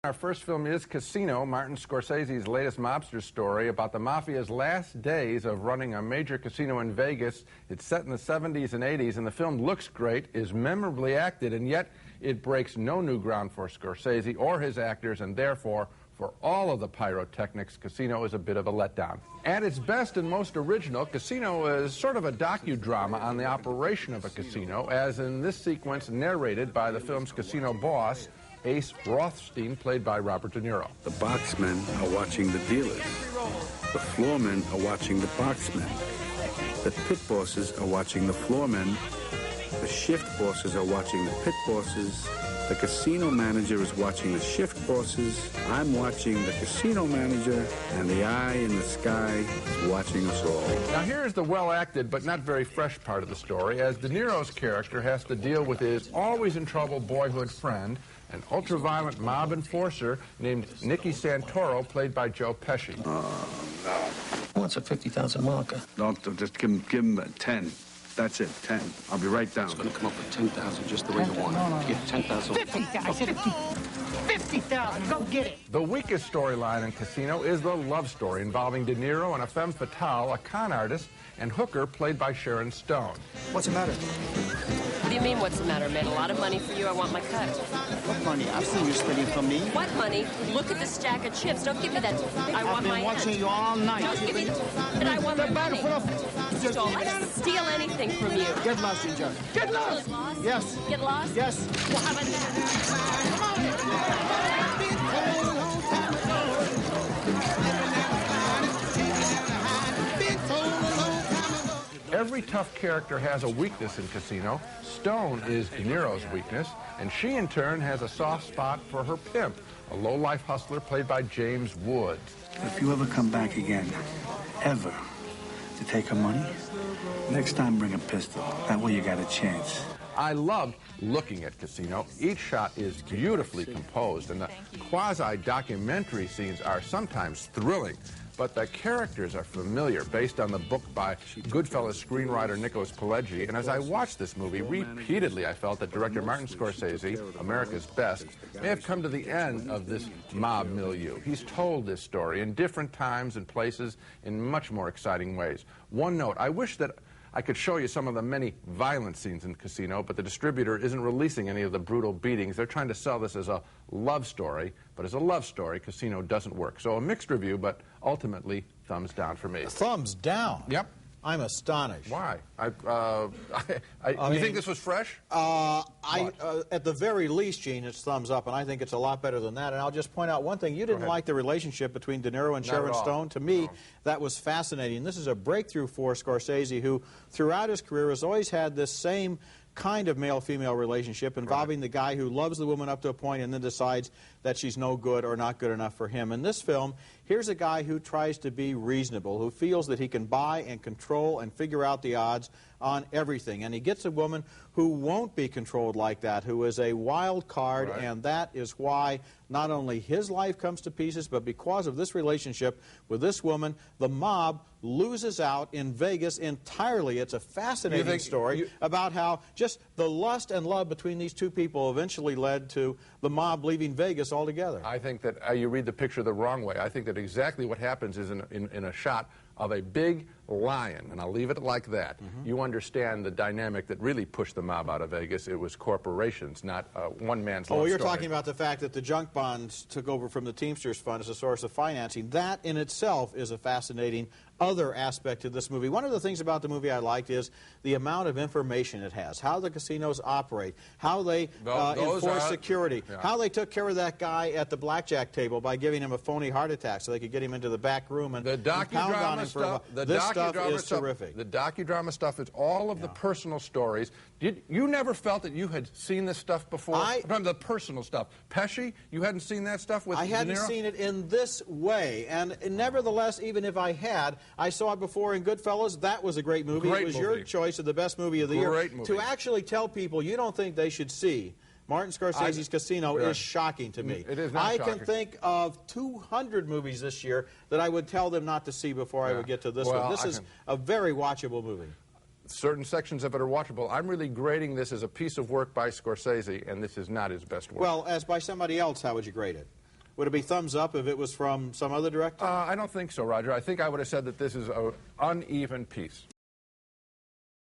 Our first film is Casino, Martin Scorsese's latest mobster story about the mafia's last days of running a major casino in Vegas. It's set in the 70s and 80s, and the film looks great, is memorably acted, and yet it breaks no new ground for Scorsese or his actors, and therefore, for all of the pyrotechnics, Casino is a bit of a letdown. At its best and most original, Casino is sort of a docudrama on the operation of a casino, as in this sequence narrated by the film's casino boss, Ace Rothstein, played by Robert De Niro. The boxmen are watching the dealers. The floormen are watching the boxmen. The pit bosses are watching the floormen. The shift bosses are watching the pit bosses. The casino manager is watching the shift bosses. I'm watching the casino manager, and the eye in the sky is watching us all. Now here's the well-acted but not very fresh part of the story, as De Niro's character has to deal with his always-in-trouble boyhood friend, an ultra-violent mob enforcer named Nicky Santoro, played by Joe Pesci. Oh, Well, it's a 50,000 marker. no. Don't just give him 10. That's it, 10. I'll be right down. It's going to come up with 10,000 just the way you want it. Get 10,000. 50,000. 50,000. Go get it. The weakest storyline in Casino is the love story involving De Niro and a femme fatale, a con artist, and hooker, played by Sharon Stone. What's the matter? What do you mean, what's the matter? I made a lot of money for you. I want my cut. What money? I've seen you spending from me. What money? Look at the stack of chips. Don't give me that. I want my I've been watching end. you all night. Don't give me that. And I want my money. Stole. I don't steal anything from you. Get lost, Ginger. Get lost. Get lost? Yes. Get lost? Yes. Well, how about that? Every tough character has a weakness in Casino. Stone is De Niro's weakness, and she in turn has a soft spot for her pimp, a low-life hustler played by James Woods. If you ever come back again, ever, to take her money, next time bring a pistol. That way you got a chance. I loved looking at Casino. Each shot is beautifully composed, and the quasi-documentary scenes are sometimes thrilling. But the characters are familiar, based on the book by Goodfellas screenwriter Nicholas Pileggi. And as I watched this movie, repeatedly I felt that director Martin Scorsese, America's best, may have come to the end of this mob milieu. He's told this story in different times and places in much more exciting ways. One note, I wish that I could show you some of the many violent scenes in Casino, but the distributor isn't releasing any of the brutal beatings. They're trying to sell this as a love story, but as a love story, Casino doesn't work. So a mixed review, but ultimately, thumbs down for me. Thumbs down? Yep. I'm astonished. Why? You think this was fresh? At the very least, Gene, it's thumbs up, and I think it's a lot better than that. And I'll just point out one thing. You didn't like the relationship between De Niro and Sharon Stone. To me, that was fascinating. This is a breakthrough for Scorsese, who throughout his career has always had this same kind of male-female relationship involving the guy who loves the woman up to a point and then decides that she's no good or not good enough for him. In this film, here's a guy who tries to be reasonable, who feels that he can buy and control and figure out the odds on everything. And he gets a woman who won't be controlled like that, who is a wild card, and that is why not only his life comes to pieces, but because of this relationship with this woman, the mob loses out in Vegas entirely. It's a fascinating story about how just the lust and love between these two people eventually led to the mob leaving Vegas altogether. I think that you read the picture the wrong way. I think that exactly what happens is in a shot of a big lion, and I'll leave it like that. You understand the dynamic that really pushed the mob out of Vegas. It was corporations, not one man's love you're story. talking about the fact that the junk bonds took over from the Teamsters Fund as a source of financing. That in itself is a fascinating other aspect to this movie. One of the things about the movie I liked is the amount of information it has, how the casinos operate, how they enforce security, how they took care of that guy at the blackjack table by giving him a phony heart attack so they could get him into the back room and pound on him for a while. This stuff is terrific. The docudrama stuff is all of the personal stories. You never felt that you had seen this stuff before? The personal stuff. Pesci, you hadn't seen that stuff with De Niro? I hadn't seen it in this way, and nevertheless, even if I had, I saw it before in Goodfellas. That was a great movie. It was your choice of the best movie of the year. To actually tell people you don't think they should see Martin Scorsese's Casino is shocking to me. It is not I shocking. can think of 200 movies this year that I would tell them not to see before I would get to this one. This is a very watchable movie. Certain sections of it are watchable. I'm really grading this as a piece of work by Scorsese, and this is not his best work. Well, as by somebody else, how would you grade it? Would it be thumbs up if it was from some other director? I don't think so, Roger. I think I would have said that this is an uneven piece.